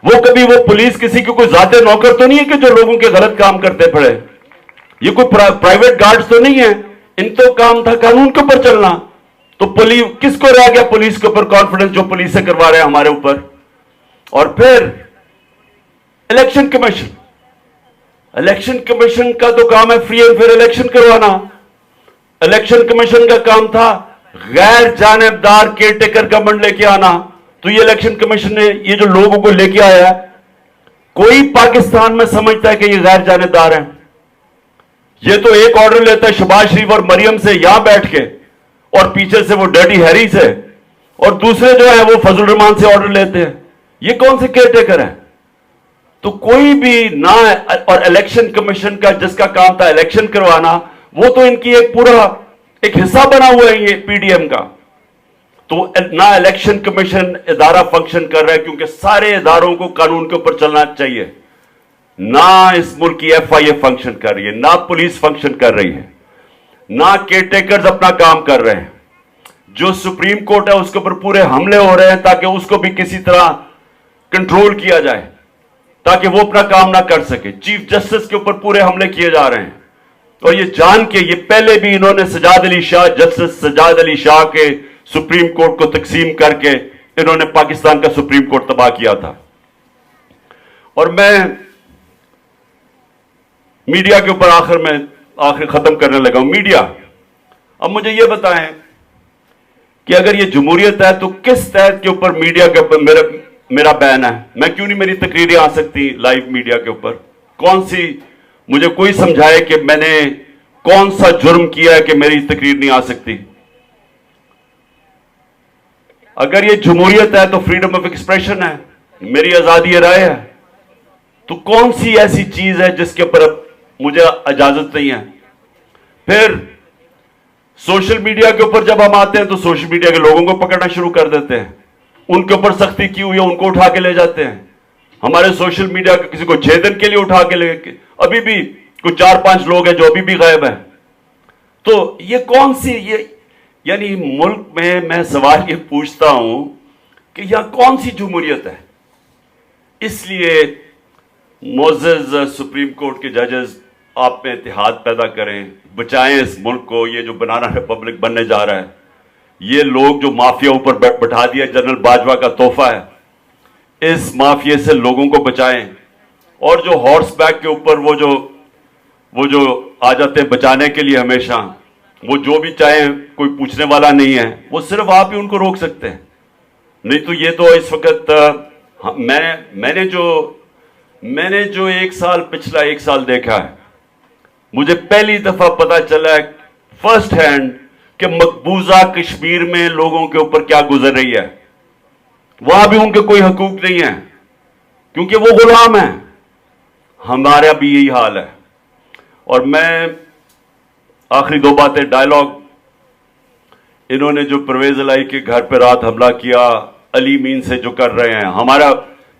वो पुलिस किसी के कोई जाते नौकर तो नहीं है कि जो लोगों के गलत काम करते पड़े। ये कोई प्राइवेट गार्ड्स तो नहीं है। इन तो काम था कानून के ऊपर चलना। तो पुलिस किसको रह गया पुलिस के ऊपर कॉन्फिडेंस, जो पुलिस से करवा रहे हैं हमारे ऊपर? और फिर इलेक्शन कमीशन, इलेक्शन कमीशन का तो काम है फ्री एंड फेयर इलेक्शन करवाना। इलेक्शन कमीशन का काम था गैर जानिबदार केयरटेकर गवर्नमेंट लेके आना। तो ये इलेक्शन कमीशन ने ये जो लोगों को लेके आया, कोई पाकिस्तान में समझता है कि ये गैर जानिबदार है? ये तो एक ऑर्डर लेता है शहबाज शरीफ और मरियम से यहां बैठ के, और पीछे से वो डर्टी हैरी से, और दूसरे जो है वो फजल रहमान से ऑर्डर लेते हैं। ये कौन से केयरटेकर है? तो कोई भी ना, और इलेक्शन कमीशन का जिसका काम था इलेक्शन करवाना, वो तो इनकी एक पूरा एक हिस्सा बना हुआ है ये पीडीएम का। तो ना इलेक्शन कमीशन इदारा फंक्शन कर रहा है, क्योंकि सारे इदारों को कानून के ऊपर चलना चाहिए। ना इस मुल्क की एफआईए फंक्शन कर रही है, ना पुलिस फंक्शन कर रही है, ना केयरटेकर्स अपना काम कर रहे हैं। जो सुप्रीम कोर्ट है उसके ऊपर पूरे हमले हो रहे हैं ताकि उसको भी किसी तरह कंट्रोल किया जाए, ताकि वो अपना काम ना कर सके। चीफ जस्टिस के ऊपर पूरे हमले किए जा रहे हैं, और ये जान के, ये पहले भी इन्होंने सजाद अली शाह, जस्टिस सजाद अली शाह के सुप्रीम कोर्ट को तकसीम करके इन्होंने पाकिस्तान का सुप्रीम कोर्ट तबाह किया था। और मैं मीडिया के ऊपर आखिर खत्म करने लगा हूं। मीडिया, अब मुझे यह बताएं कि अगर ये जमहूरियत है तो किस तहत के ऊपर मीडिया के ऊपर मेरा बैन है? मैं क्यों नहीं, मेरी तकरीरें आ सकती लाइव मीडिया के ऊपर? कौन सी, मुझे कोई समझाए कि मैंने कौन सा जुर्म किया है कि मेरी तकरीर नहीं आ सकती? अगर ये जमहूरियत है तो फ्रीडम ऑफ एक्सप्रेशन है, मेरी आजादी राय है। तो कौन सी ऐसी चीज है जिसके ऊपर मुझे इजाजत नहीं है? फिर सोशल मीडिया के ऊपर जब हम आते हैं तो सोशल मीडिया के लोगों को पकड़ना शुरू कर देते हैं, उनके ऊपर सख्ती की हुई है उनको उठा के ले जाते हैं। हमारे सोशल मीडिया के किसी को 6 दिन के लिए उठा के ले, अभी भी कुछ 4-5 लोग हैं जो अभी भी गायब हैं। तो ये कौन सी, ये यानी मुल्क में मैं सवाल ये पूछता हूं कि यहां कौन सी जमहूरियत है? इसलिए मोअज़्ज़ज़ सुप्रीम कोर्ट के जजेस, आप में इत्तेहाद पैदा करें, बचाएं इस मुल्क को। ये जो बनाना रिपब्लिक बनने जा रहा है, ये लोग जो माफिया ऊपर बैठा दिया, जनरल बाजवा का तोहफा है, इस माफिया से लोगों को बचाएं। और जो हॉर्स बैक के ऊपर वो जो आ जाते हैं बचाने के लिए हमेशा, वो जो भी चाहे, कोई पूछने वाला नहीं है, वो सिर्फ आप ही उनको रोक सकते हैं। नहीं तो ये तो इस वक्त मैंने जो पिछला एक साल देखा है, मुझे पहली दफा पता चला है फर्स्ट हैंड कि मकबूजा कश्मीर में लोगों के ऊपर क्या गुजर रही है। वहां भी उनके कोई हकूक नहीं है, क्योंकि वो गुलाम है। हमारा भी यही हाल है। और मैं आखिरी 2 बातें, डायलॉग, इन्होंने जो परवेज इलाही के घर पर रात हमला किया, अली मीन से जो कर रहे हैं,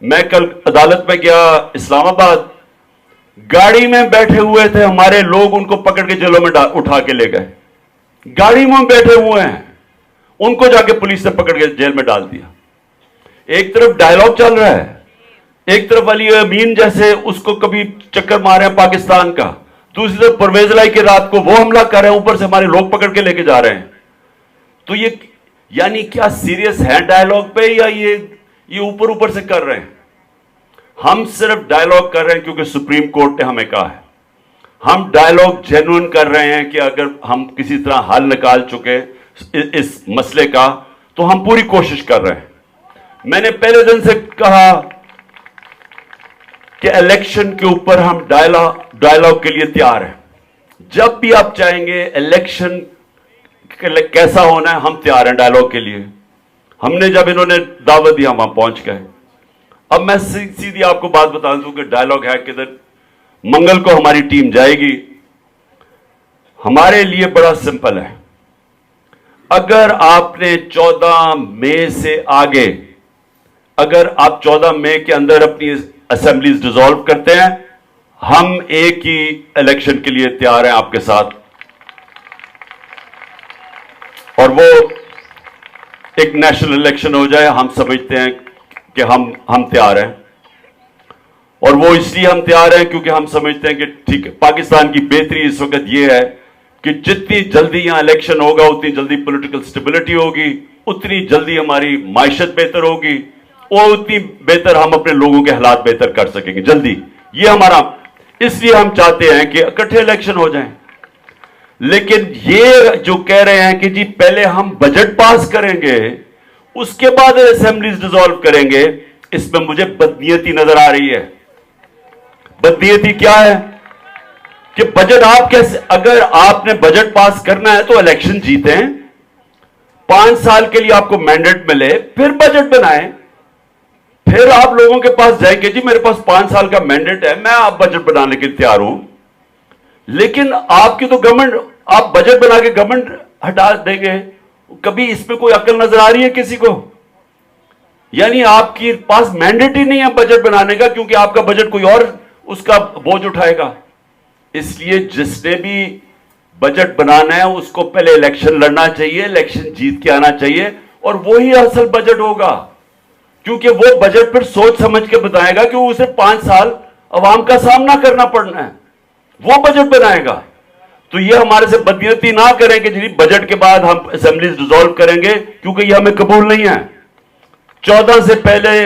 मैं कल अदालत में गया इस्लामाबाद, गाड़ी में बैठे हुए थे हमारे लोग, उनको पकड़ के जेलों में उठा के ले गए। गाड़ी में बैठे हुए हैं, उनको जाके पुलिस ने पकड़ के जेल में डाल दिया। एक तरफ डायलॉग चल रहा है, एक तरफ अली अमीन जैसे उसको कभी चक्कर मारे हैं पाकिस्तान का, दूसरी तरफ परवेज इलाही की रात को वो हमला कर रहे हैं, ऊपर से हमारे लोग पकड़ के लेके जा रहे हैं। तो ये यानी क्या सीरियस है डायलॉग पे, या ये ऊपर ऊपर से कर रहे हैं? हम सिर्फ डायलॉग कर रहे हैं क्योंकि सुप्रीम कोर्ट ने हमें कहा है। हम डायलॉग जेन्युइन कर रहे हैं कि अगर हम किसी तरह हल निकाल चुके इस मसले का, तो हम पूरी कोशिश कर रहे हैं। मैंने पहले दिन से कहा कि इलेक्शन के ऊपर हम डायलॉग के लिए तैयार हैं। जब भी आप चाहेंगे इलेक्शन कैसा होना है, हम तैयार हैं डायलॉग के लिए। हमने जब इन्होंने दावत दी, हम वहां पहुंच गए। अब मैं सीधी आपको बात बता दूं कि डायलॉग है किधर। मंगल को हमारी टीम जाएगी। हमारे लिए बड़ा सिंपल है, अगर आपने 14 मई से आगे, अगर आप 14 मई के अंदर अपनी असेंबलीज डिसॉल्व करते हैं, हम एक ही इलेक्शन के लिए तैयार हैं आपके साथ। और वो एक नेशनल इलेक्शन हो जाए, हम समझते हैं कि हम तैयार हैं। और वो इसलिए हम तैयार हैं क्योंकि हम समझते हैं कि ठीक है, पाकिस्तान की बेहतरी इस वक्त ये है कि जितनी जल्दी यहां इलेक्शन होगा, उतनी जल्दी पॉलिटिकल स्टेबिलिटी होगी, उतनी जल्दी हमारी माइशत बेहतर होगी, और उतनी बेहतर हम अपने लोगों के हालात बेहतर कर सकेंगे जल्दी। ये हमारा इसलिए हम चाहते हैं कि इकट्ठे इलेक्शन हो जाएं। लेकिन ये जो कह रहे हैं कि जी पहले हम बजट पास करेंगे उसके बाद असेंबलीज डिसॉल्व करेंगे, इसमें मुझे बदनीयती नजर आ रही है। बदनीयती क्या है कि बजट आप कैसे, अगर आपने बजट पास करना है तो इलेक्शन जीतें, 5 साल के लिए आपको मैंडेट मिले, फिर बजट बनाएं, फिर आप लोगों के पास जाएंगे जी मेरे पास 5 साल का मैंडेट है, मैं आप बजट बनाने के लिए तैयार हूं। लेकिन आपकी तो गवर्नमेंट, आप बजट बना के गवर्नमेंट हटा देंगे, कभी इसमें कोई अकल नजर आ रही है किसी को? यानी आपके पास मैंडेट ही नहीं है बजट बनाने का, क्योंकि आपका बजट कोई और उसका बोझ उठाएगा। इसलिए जिसने भी बजट बनाना है उसको पहले इलेक्शन लड़ना चाहिए, इलेक्शन जीत के आना चाहिए, और वही असल बजट होगा, क्योंकि वो बजट पर सोच समझ के बताएगा कि उसे 5 साल अवाम का सामना करना पड़ना है, वो बजट बनाएगा। तो ये हमारे से बदनीयती ना करें कि जी बजट के बाद हम असेंबलीज डिसॉल्व करेंगे, क्योंकि ये हमें कबूल नहीं है। 14 से पहले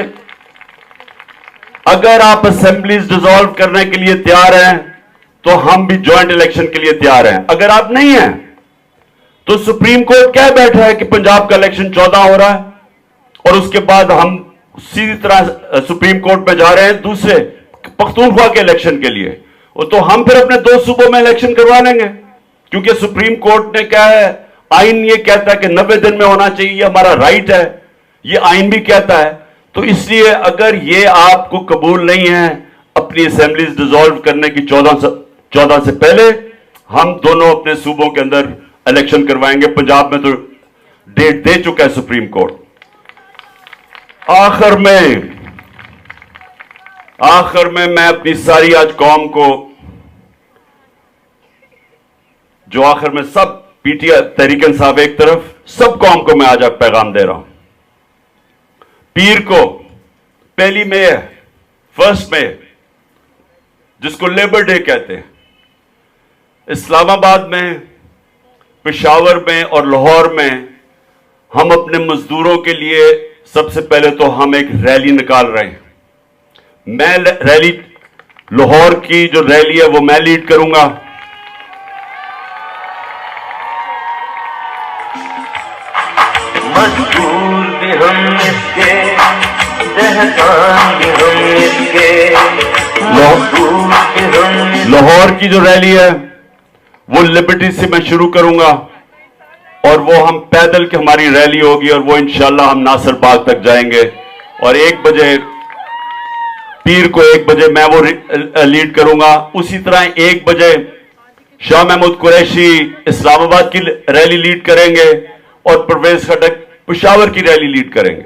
अगर आप असेंबलीज डिसॉल्व करने के लिए तैयार हैं तो हम भी ज्वाइंट इलेक्शन के लिए तैयार हैं। अगर आप नहीं हैं तो सुप्रीम कोर्ट कह बैठा है कि पंजाब का इलेक्शन 14 हो रहा है, और उसके बाद हम सीधी तरह सुप्रीम कोर्ट में जा रहे हैं दूसरे पख्तूनख्वा के इलेक्शन के लिए। तो हम फिर अपने 2 सूबों में इलेक्शन करवा लेंगे, क्योंकि सुप्रीम कोर्ट ने क्या है, आइन ये कहता है कि 90 दिन में होना चाहिए, ये हमारा राइट है, ये आइन भी कहता है। तो इसलिए अगर ये आपको कबूल नहीं है अपनी असेंबलीज डिसॉल्व करने की 14 से पहले, हम दोनों अपने सूबों के अंदर इलेक्शन करवाएंगे। पंजाब में तो डेट दे चुका है सुप्रीम कोर्ट। आखिर में मैं अपनी सारी आज कौम को, जो आखिर में सब पीटीआई तहरीक इंसाफ एक तरफ, सब कौम को मैं आज आप पैगाम दे रहा हूं। पीर को 1 मई है, 1 मई, जिसको लेबर डे कहते हैं, इस्लामाबाद में, पेशावर में और लाहौर में हम अपने मजदूरों के लिए सबसे पहले तो हम एक रैली निकाल रहे हैं। मैं रैली, लाहौर की जो रैली है वो मैं लीड करूंगा। मजदूर भी हम इसके, दहकान भी हम इसके, मजदूर भी हम। लाहौर की जो रैली है वो लिबर्टी से मैं शुरू करूंगा, और वो हम पैदल की हमारी रैली होगी, और वो इंशाल्लाह हम नासिर बाग तक जाएंगे। और 1 बजे पीर को 1 बजे मैं वो लीड करूंगा। उसी तरह 1 बजे शाह महमूद कुरैशी इस्लामाबाद की रैली लीड करेंगे, और परवेज खटक पेशावर की रैली लीड करेंगे।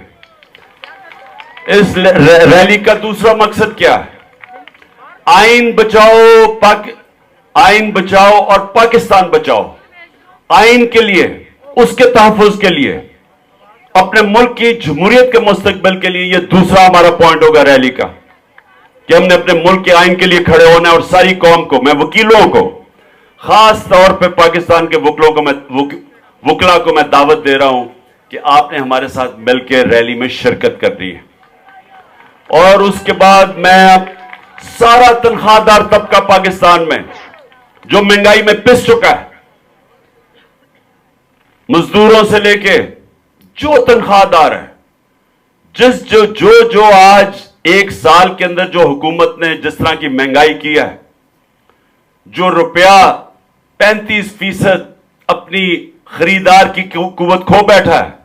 इस रैली का दूसरा मकसद क्या है? आइन बचाओ और पाकिस्तान बचाओ। आइन के लिए, उसके तहफ़्फ़ुज़ के लिए, अपने मुल्क की जमहूरियत के मुस्तकबिल के लिए, यह दूसरा हमारा पॉइंट होगा रैली का, कि हमने अपने मुल्क के आइन के लिए खड़े होना है। और सारी कौम को, मैं वकीलों को, खास तौर पे पाकिस्तान के वकला को मैं दावत दे रहा हूं कि आपने हमारे साथ मिलकर रैली में शिरकत करनी है। और उसके बाद मैं सारा तनख्वाहदार तबका पाकिस्तान में जो महंगाई में पिस चुका है, मजदूरों से लेके जो तनख्वाहदार है, जो आज 1 साल के अंदर जो हुकूमत ने जिस तरह की महंगाई की है, जो रुपया 35% अपनी खरीदार की कुव्वत खो बैठा है,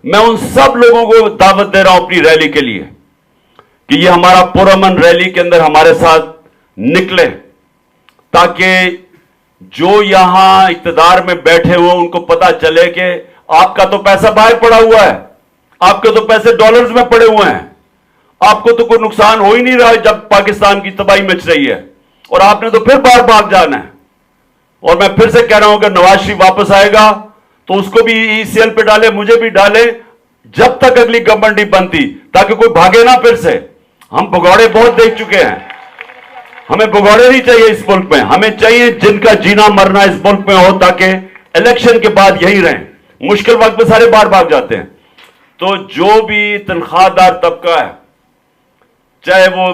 मैं उन सब लोगों को दावत दे रहा हूं अपनी रैली के लिए कि ये हमारा पुरअमन रैली के अंदर हमारे साथ निकले, ताकि जो यहां इक्तदार में बैठे हुए उनको पता चले कि आपका तो पैसा बाहर पड़ा हुआ है, आपके तो पैसे डॉलर्स में पड़े हुए हैं, आपको तो कोई नुकसान हो ही नहीं रहा है जब पाकिस्तान की तबाही मच रही है, और आपने तो फिर बाहर भाग जाना है। और मैं फिर से कह रहा हूं कि नवाज शरीफ वापस आएगा तो उसको भी ईसीएल पे डाले, मुझे भी डाले, जब तक अगली गवर्नमेंट नहीं बनती, ताकि कोई भागे ना फिर से। हम भगौड़े बहुत देख चुके हैं, हमें भगौड़े नहीं चाहिए इस मुल्क में। हमें चाहिए जिनका जीना मरना इस मुल्क में हो, ताकि इलेक्शन के बाद यही रहें। मुश्किल वक्त में सारे बाहर भाग जाते हैं। तो जो भी तनख्वाहदार तबका है, चाहे वो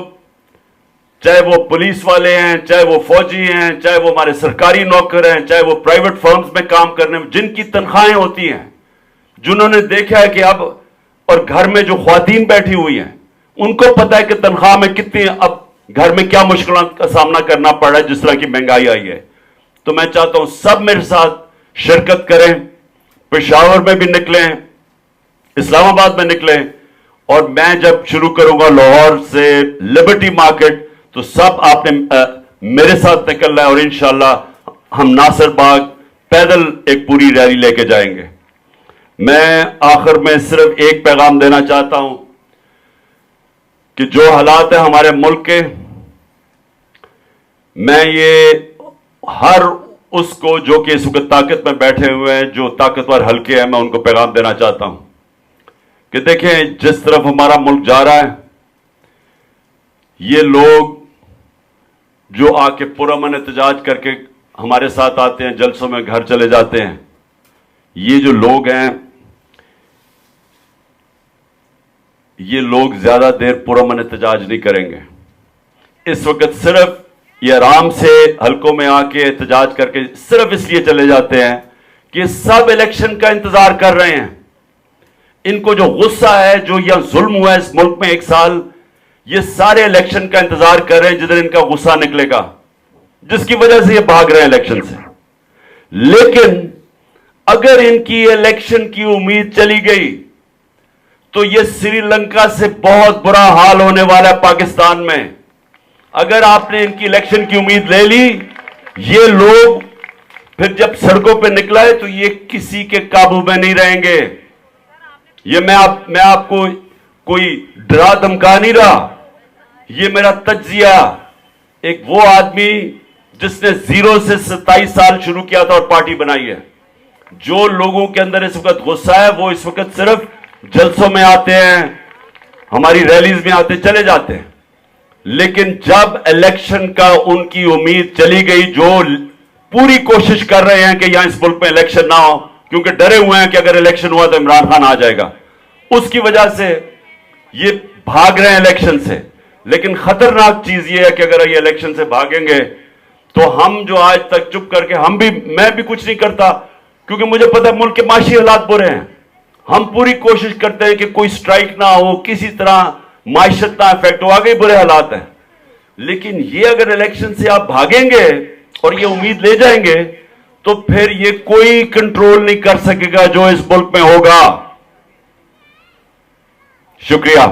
चाहे वो पुलिस वाले हैं, चाहे वो फौजी हैं, चाहे वो हमारे सरकारी नौकर हैं, चाहे वो प्राइवेट फर्म्स में काम करने में जिनकी तनख्वाहें होती हैं, जिन्होंने देखा है कि अब और घर में जो ख्वातीन बैठी हुई हैं उनको पता है कि तनख्वाह में कितनी, अब घर में क्या मुश्किलों का सामना करना पड़ रहा है जिस तरह की महंगाई आई है। तो मैं चाहता हूं सब मेरे साथ शिरकत करें, पेशावर में भी निकलें, इस्लामाबाद में निकलें, और मैं जब शुरू करूंगा लाहौर से लिबर्टी मार्केट तो सब आपने मेरे साथ निकलना है और इंशाल्लाह हम नासिर बाग पैदल एक पूरी रैली लेके जाएंगे। मैं आखिर में सिर्फ एक पैगाम देना चाहता हूं कि जो हालात है हमारे मुल्क के, मैं ये हर उसको जो कि इस वक्त ताकत में बैठे हुए हैं, जो ताकतवर हल्के हैं, मैं उनको पैगाम देना चाहता हूं कि देखें जिस तरफ हमारा मुल्क जा रहा है, ये लोग जो आके पुरअमन एहतजाज करके हमारे साथ आते हैं, जलसों में घर चले जाते हैं, ये जो लोग हैं, ये लोग ज्यादा देर पुरअमन एहतजाज नहीं करेंगे। इस वक्त सिर्फ ये आराम से हलकों में आके एहतजाज करके सिर्फ इसलिए चले जाते हैं कि सब इलेक्शन का इंतजार कर रहे हैं। इनको जो गुस्सा है, जो यह जुल्म हुआ है इस मुल्क में 1 साल, ये सारे इलेक्शन का इंतजार कर रहे हैं जिधर इनका गुस्सा निकलेगा, जिसकी वजह से ये भाग रहे हैं इलेक्शन से। लेकिन अगर इनकी इलेक्शन की उम्मीद चली गई तो ये श्रीलंका से बहुत बुरा हाल होने वाला है पाकिस्तान में। अगर आपने इनकी इलेक्शन की उम्मीद ले ली, ये लोग फिर जब सड़कों पे निकला है तो ये किसी के काबू में नहीं रहेंगे। ये मैं आपको कोई डरा धमका नहीं रहा, ये मेरा तज्जिया। एक वो आदमी जिसने 0 से 27 साल शुरू किया था और पार्टी बनाई है। जो लोगों के अंदर इस वक्त गुस्सा है वो इस वक्त सिर्फ जलसों में आते हैं, हमारी रैलीज में आते चले जाते हैं। लेकिन जब इलेक्शन का उनकी उम्मीद चली गई, जो पूरी कोशिश कर रहे हैं कि यहां इस मुल्क में इलेक्शन ना हो, क्योंकि डरे हुए हैं कि अगर इलेक्शन हुआ तो इमरान खान आ जाएगा, उसकी वजह से ये भाग रहे हैं इलेक्शन से। लेकिन खतरनाक चीज ये है कि अगर ये इलेक्शन से भागेंगे तो हम जो आज तक चुप करके मैं भी कुछ नहीं करता, क्योंकि मुझे पता है मुल्क के माशी हालात बुरे हैं। हम पूरी कोशिश करते हैं कि कोई स्ट्राइक ना हो, किसी तरह माइशत ना इफेक्ट हो, आगे बुरे हालात हैं। लेकिन ये अगर इलेक्शन से आप भागेंगे और ये उम्मीद ले जाएंगे तो फिर ये कोई कंट्रोल नहीं कर सकेगा जो इस मुल्क में होगा। शुक्रिया।